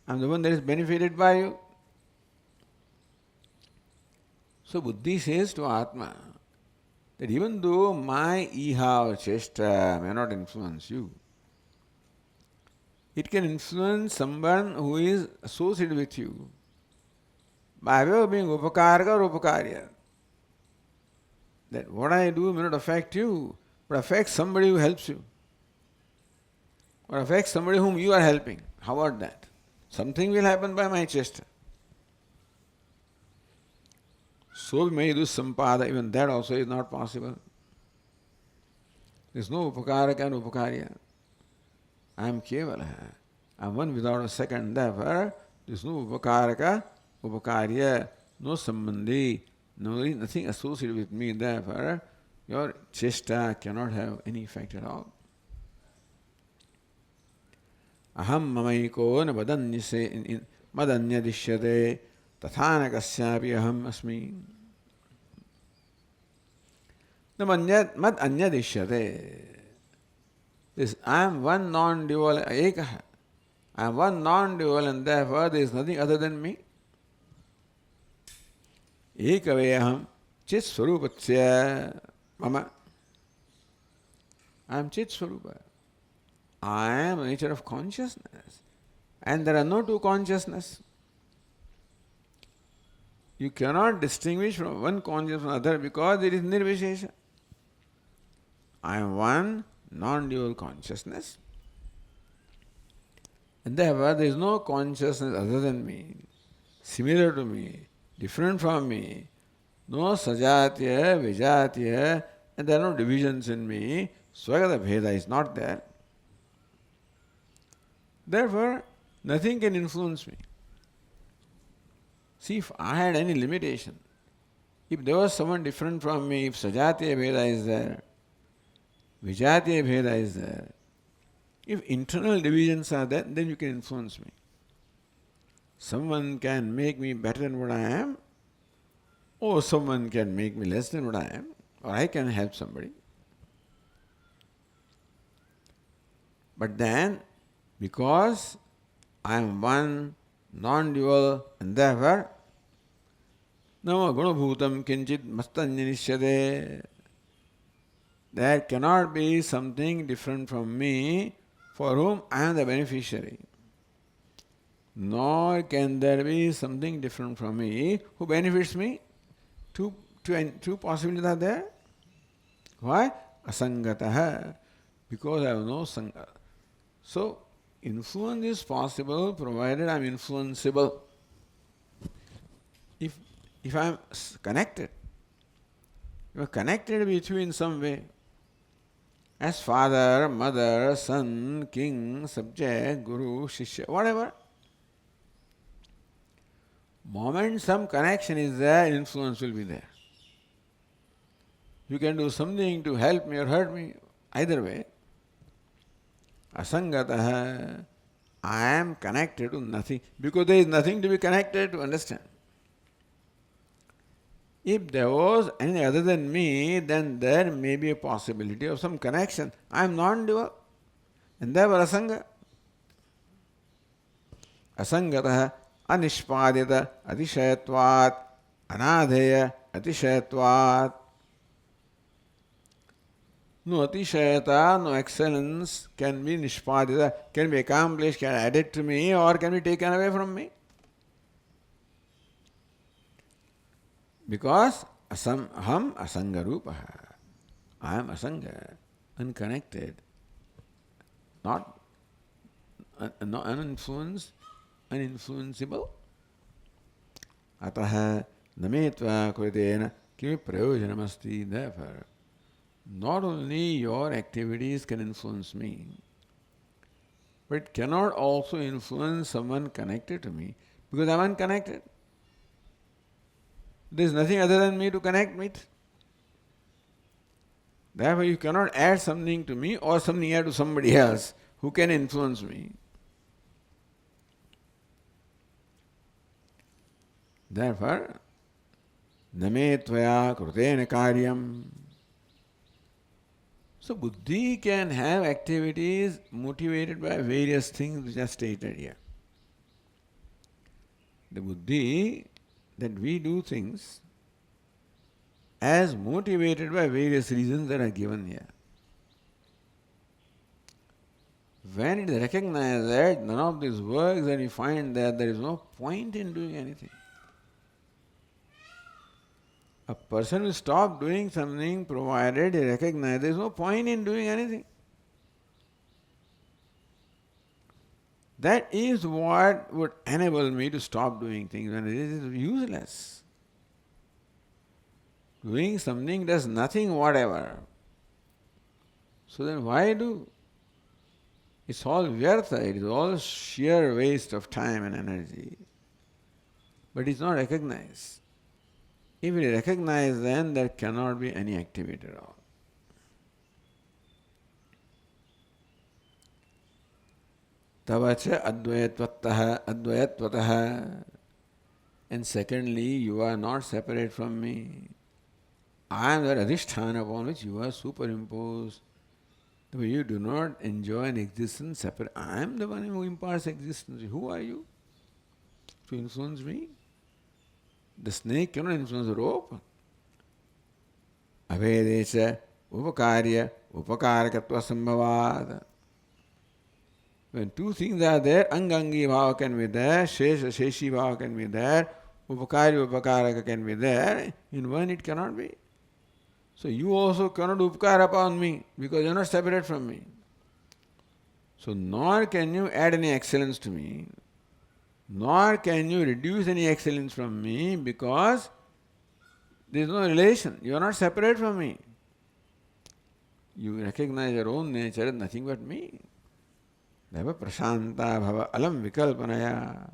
I'm the one that is benefited by you. So Buddhi says to Atma that even though my iha or chesta may not influence you, it can influence someone who is associated with you by way of being upakaraka or upakarya. That what I do may not affect you, but affects somebody who helps you. Or affects somebody whom you are helping. How about that? Something will happen by my chesta. So may do sampada, even that also is not possible. There is no upakaraka and upakarya. I am kevala. I am one without a second. Therefore, there is no upakaraka, upakarya, no sambandhi, nothing associated with me. Therefore, your chesta cannot have any effect at all. Aham mamaiko na madanya dishyate tathana kasyapi aham asmi. Mad anya dishyate. This I am one non-dual ekaha. I am one non-dual and therefore there is nothing other than me. Ekaveyaham chit swarupatsya mama. I am chit swarupa. I am the nature of consciousness. And there are no two consciousness. You cannot distinguish from one consciousness from another because there is nirvishesha. I am one non-dual consciousness. And therefore there is no consciousness other than me, similar to me, different from me. No sajatya, vijatya, and there are no divisions in me. Swagata bheda is not there. Therefore, nothing can influence me. See, if I had any limitation, if there was someone different from me, if sajatya bheda is there, vijatya bheda is there, if internal divisions are there, then you can influence me. Someone can make me better than what I am, or someone can make me less than what I am, or I can help somebody. But then, because I am one, non-dual, and therefore, nama gunabhutam kinchit mastanyanishyate. There cannot be something different from me for whom I am the beneficiary. Nor can there be something different from me who benefits me. Two possibilities are there. Why? Asangataha. Because I have no sangha. So, influence is possible provided I am influenceable. If I am connected, you are connected with you in some way. As father, mother, son, king, subject, guru, shishya, whatever. Moment some connection is there, influence will be there. You can do something to help me or hurt me, either way. Asangataha, I am connected to nothing, because there is nothing to be connected to understand. If there was any other than me, then there may be a possibility of some connection. I am non-dual, and therefore asanga. Asangataha anishpadita atishayatvat anadheya atishayatvat. No atishayata, no excellence can be nishpadita, can be accomplished, can be added to me or can be taken away from me. Because aham asanga rupaha. I am asanga, unconnected, not uninfluenced, uninfluenceable. Ataha nametva kritena kimi prayojanamasti. Therefore, not only your activities can influence me, but it cannot also influence someone connected to me because I am unconnected. There is nothing other than me to connect with. Therefore, you cannot add something to me or something add to somebody else who can influence me. Therefore, name tvaya krutena karyam. So, buddhi can have activities motivated by various things which are stated here. The buddhi, that we do things as motivated by various reasons that are given here. When it is recognized that none of these works, then we find that there is no point in doing anything. A person will stop doing something provided he recognizes there is no point in doing anything. That is what would enable me to stop doing things when it is useless. Doing something does nothing whatever. So then why do? It's all vyartha, it is all sheer waste of time and energy. But it's not recognized. If it is recognized, then there cannot be any activity at all. Tavacha advayatvatah. And secondly, you are not separate from me. I am the adhisthana upon which you are superimposed. You do not enjoy an existence separate. I am the one who imparts existence. Who are you to influence me? The snake cannot influence the rope. Avedecha upakarya upakarakatva sambhavad. When two things are there, angangi bhava can be there, sheshi bhava can be there, upakarya upakaraka can be there. In one it cannot be. So you also cannot upkara upon me because you are not separate from me. So nor can you add any excellence to me, nor can you reduce any excellence from me because there is no relation. You are not separate from me. You recognize your own nature as nothing but me. Therefore, prashanta bhava alam vikalpanaya.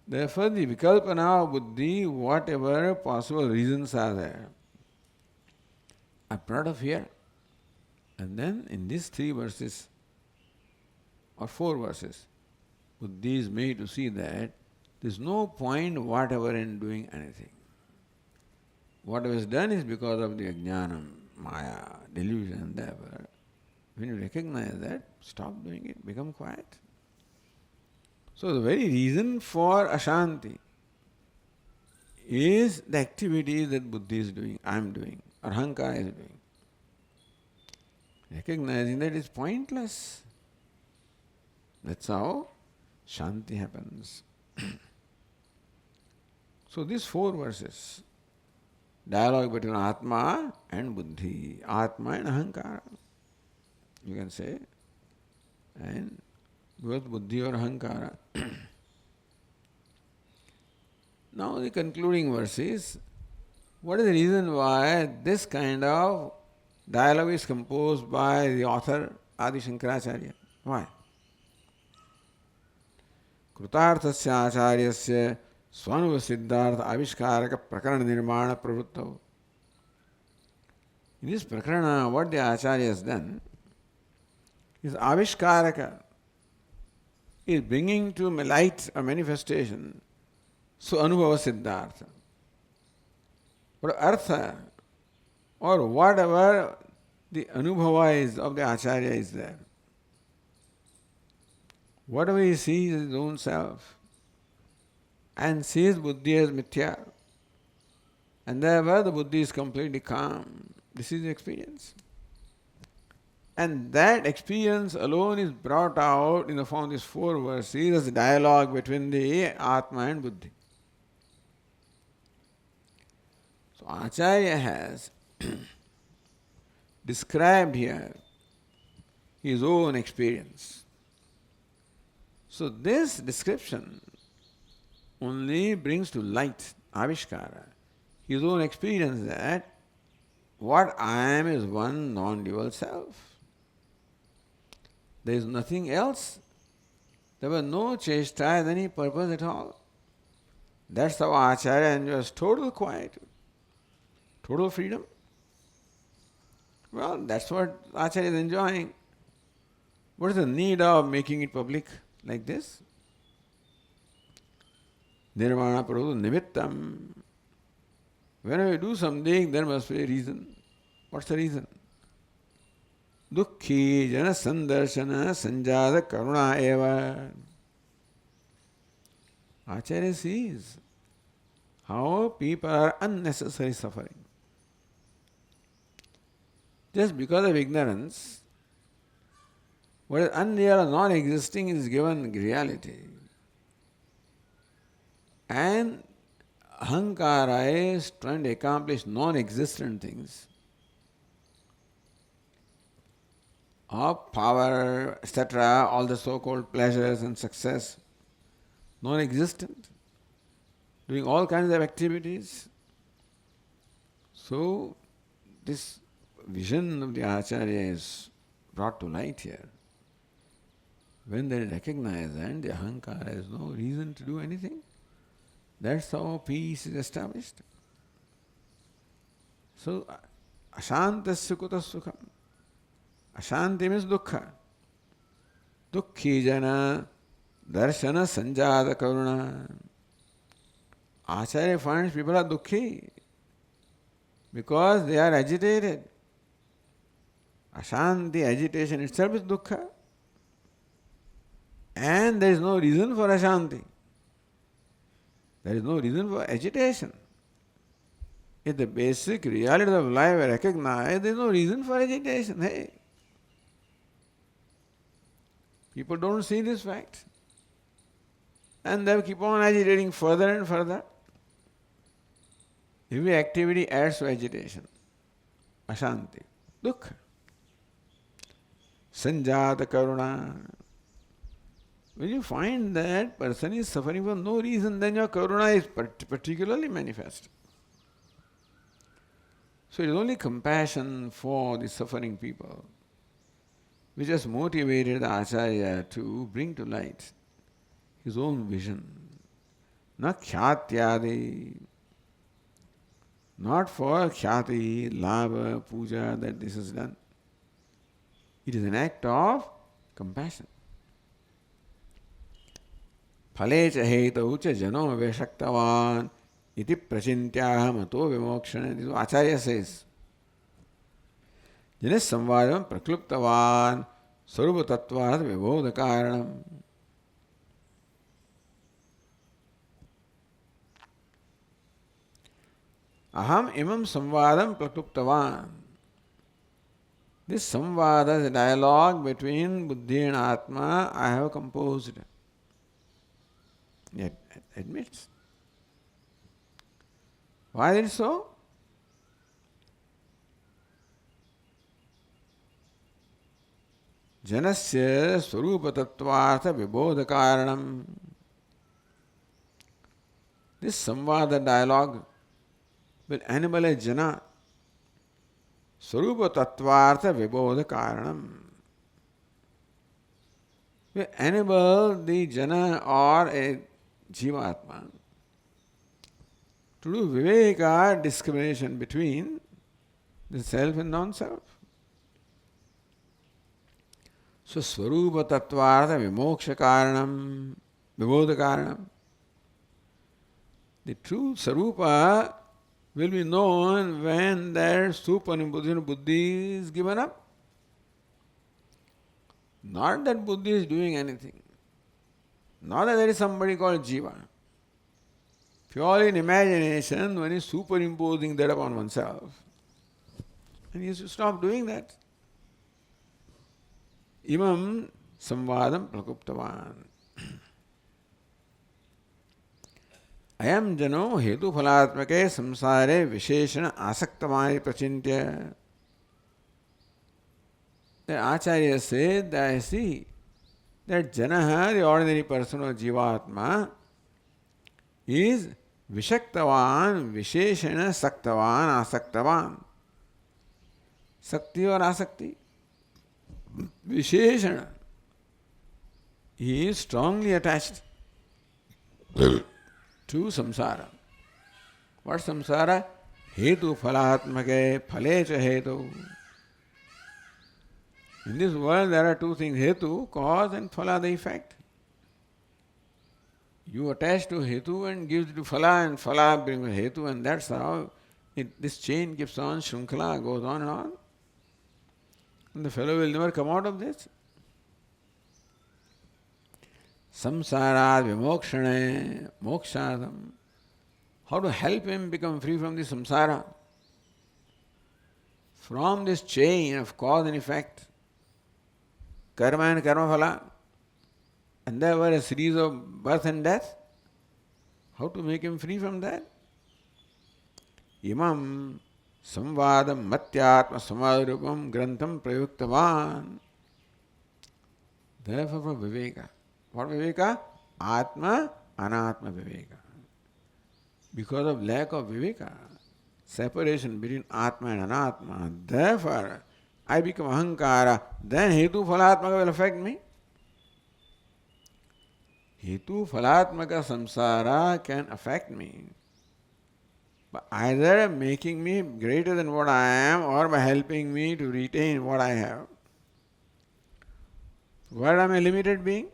Therefore, the vikalpana of buddhi, whatever possible reasons are there, are part of here. And then in these 3 verses or 4 verses, buddhi is made to see that there is no point whatever in doing anything. Whatever is done is because of the ajnanam, maya, delusion, therefore. When you recognize that, stop doing it, become quiet. So the very reason for ashanti is the activity that buddhi is doing, I am doing, or ahankara is doing. Recognizing that is pointless. That's how shanti happens. So these 4 verses, dialogue between Atma and Buddhi, Atma and Ahankara, you can say, and both Buddhi or Ahankara. Now the concluding verses, what is the reason why this kind of dialogue is composed by the author Adi Shankaracharya? Why? Krutarthasya acharyasya swanuva siddhartha avishkaraka prakarana nirmana pravruttau. In this prakarana, what the acharya has done is avishkaraka, is bringing to light a manifestation, so anubhava siddhartha. But artha, or whatever the anubhava is of the acharya is there. Whatever he sees is his own self and sees buddhi as mithya. And therefore the buddhi is completely calm. This is the experience. And that experience alone is brought out in the form of these 4 verses as a dialogue between the Atma and Buddhi. So Acharya has described here his own experience. So this description only brings to light, avishkara, his own experience that what I am is one non-dual self. There is nothing else. There was no chesta, any purpose at all. That's how Acharya enjoys total quiet, total freedom. Well, that's what Acharya is enjoying. What is the need of making it public like this? Nirvana pravu nimittam. Whenever you do something, there must be a reason. What's the reason? Dukkhi jana sandarshana sanjada karuna eva. Acharya sees how people are unnecessarily suffering. Just because of ignorance, what is unreal or non-existing is given reality. And ahankara is trying to accomplish non-existent things. Of power, etc., all the so-called pleasures and success, non-existent, doing all kinds of activities. So, this vision of the Acharya is brought to light here. When they recognize that the ahankara has no reason to do anything, that's how peace is established. So, ashantasya kuta sukham. Ashanti means dukkha. Dukkhi jana darshana sanjata karuna. Acharya finds people are dukkhi because they are agitated. Ashanti, agitation itself is dukkha. And there is no reason for ashanti. There is no reason for agitation. If the basic reality of life is recognized, there is no reason for agitation. Hey, people don't see this fact. And they keep on agitating further and further. Every activity adds to agitation. Ashanti. Dukkha. Sanjata karuna. When you find that person is suffering for no reason, then your karuna is particularly manifest. So it is only compassion for the suffering people which has motivated the Acharya to bring to light his own vision. Na khyātyādi, not for khyati, lava, puja, that this is done. It is an act of compassion. Phale cha hetau cha jano veshaktavan iti prachintyaha mato vimokshana. This is what Acharya says. Janis samvadam prakluptavan sarupa tattvad vibodha karanam. Aham imam samvadam prakluptavan. This samvada is a dialogue between Buddhi and Atma I have composed. Yet admits. Why is it so? Janasya swarupa tattvartha vibodha karanam. This samvada dialogue will animalize jana. Swarupa tattvartha vibodha karanam. Will enable the jana or a jivatma to do viveka, discrimination between the self and non-self. So swarupa tattvartha vimoksha karanam, vibodha karanam. The true sarupa will be known when their superimposition buddhi is given up. Not that buddhi is doing anything. Not that there is somebody called jiva. Purely in imagination, one is superimposing that upon oneself. And you should stop doing that. Imam samvadam prakuptavan. Ayam jano hetu phalatmake samsare visheshana asaktamani prachintya. The Acharya said that I see that Janaha, the ordinary person or Jivatma, is Vishaktavan, Visheshana, Saktavan, Asaktavan. Sakti or Asakti? Visheshana. He is strongly attached to samsara. What samsara? Hetu phalatmake, phalecha hetu. In this world there are two things, hetu, cause, and phala, the effect. You attach to hetu and gives to phala, and phala brings hetu, and that's how this chain keeps on, shrinkala goes on and on. And the fellow will never come out of this. Samsara vimokshane mokshadam. How to help him become free from the samsara? From this chain of cause and effect. Karma and karma phala. And there were a series of birth and death. How to make him free from that? Imam samvadam matyatma samadrupam grantham prayuktavan. Therefore for viveka. What viveka? Atma, anatma viveka. Because of lack of viveka, separation between atma and anatma, therefore I become ahankara, then hetu phalatmaka will affect me. Hetu phalatmaka samsara can affect me by either making me greater than what I am or by helping me to retain what I have. Where am I a limited being?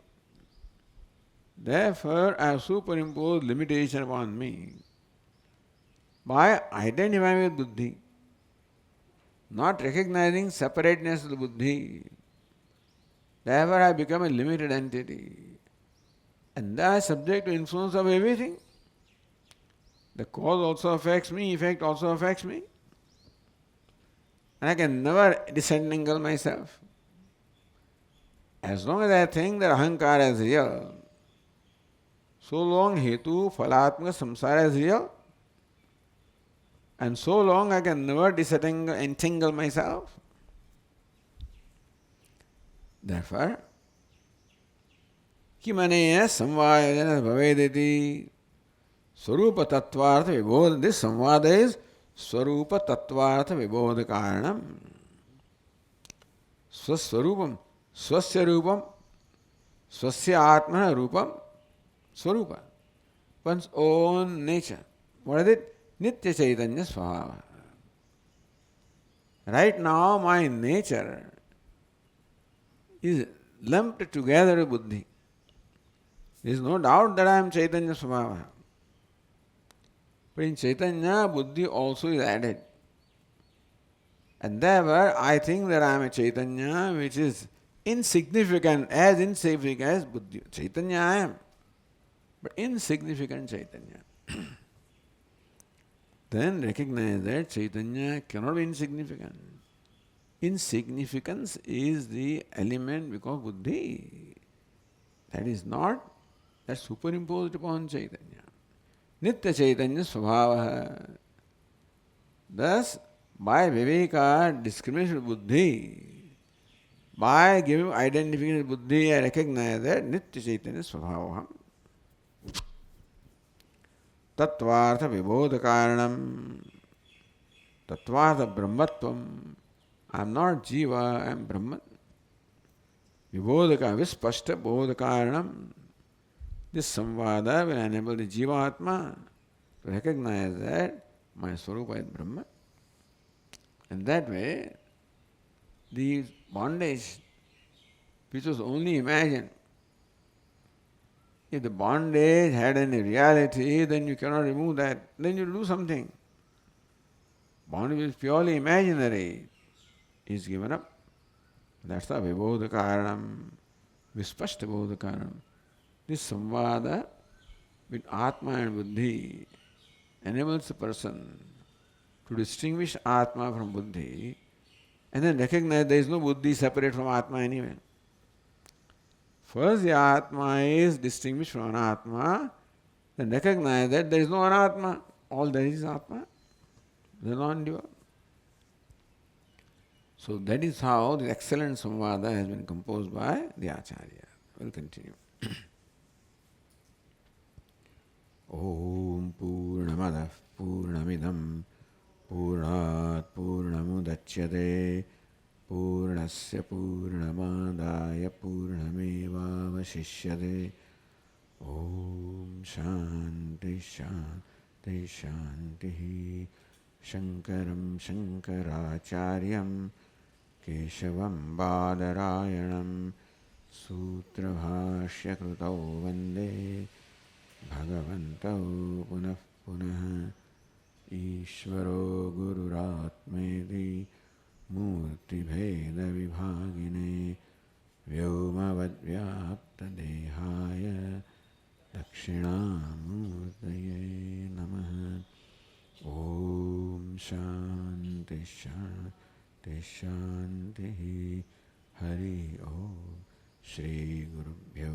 Therefore, I have superimposed limitation upon me by identifying with buddhi, not recognizing separateness of the buddhi. Therefore, I become a limited entity. And I am subject to influence of everything. The cause also affects me, effect also affects me. And I can never disentangle myself. As long as I think that ahankara is real, so long hetu, phalatmaka, samsara is real. And so long I can never entangle myself. Therefore, kimaneya samvayajana bhavediti swarupa tattvartha vibodha. This samvada is swarupa tattvartha vibodha karanam. Swaswarupam, swasya rupam, swasya atmana rupam, swarupa. One's own nature. What is it? Nitya Chaitanya Svabhava. Right now my nature is lumped together with buddhi. There is no doubt that I am Chaitanya Svabhava. But in Chaitanya, buddhi also is added. And therefore I think that I am a Chaitanya which is insignificant as buddhi. Chaitanya I am, but insignificant Chaitanya. Then recognize that Chaitanya cannot be insignificant. Insignificance is the element because buddhi. That is not, that's superimposed upon Chaitanya. Nitya Chaitanya Svabhava. Thus, by viveka, discrimination of buddhi, by giving identification of buddhi, I recognize that Nitya Chaitanya Svabhava. Tattvartha vibodha karanam. Tattvartha brahmatvam. I am not jiva, I am Brahman. Vibodhaka vispashta bodha karanam. This samvada will enable the jivatma to recognize that my swarupa is Brahman. And that way, the bondage which was only imagined, if the bondage had any reality, then you cannot remove that. Then you do something. Bondage is purely imaginary. Is given up. That's the vibodha karanam, vispashta bodha karanam. This samvada with atma and buddhi enables a person to distinguish atma from buddhi and then recognize there is no buddhi separate from Atma anyway. First the Atma is distinguished from Anatma, then recognize that there is no Anatma. All there is Atma, the non-dual. So that is how the excellent Samvada has been composed by the Acharya. We'll continue. Om Purnamadav Purnamidam Purnat Purnamudachyate Purnasya Purnamadaya Purnamevavashishyate. Om Shanti Shanti Shanti. Shankaram Shankaracharyam Keshavam Badarayanam Sutrabhashya Krutau Vande Bhagavantau Punah Punah. Ishvaro Gururatmedi Murti Bheda Vibhagine Vyomavad Vyapta Dehaya Dakshinamurtaye Namaha. Om Shanti Shanti Shanti. Hari Om. Shri Gurubhyo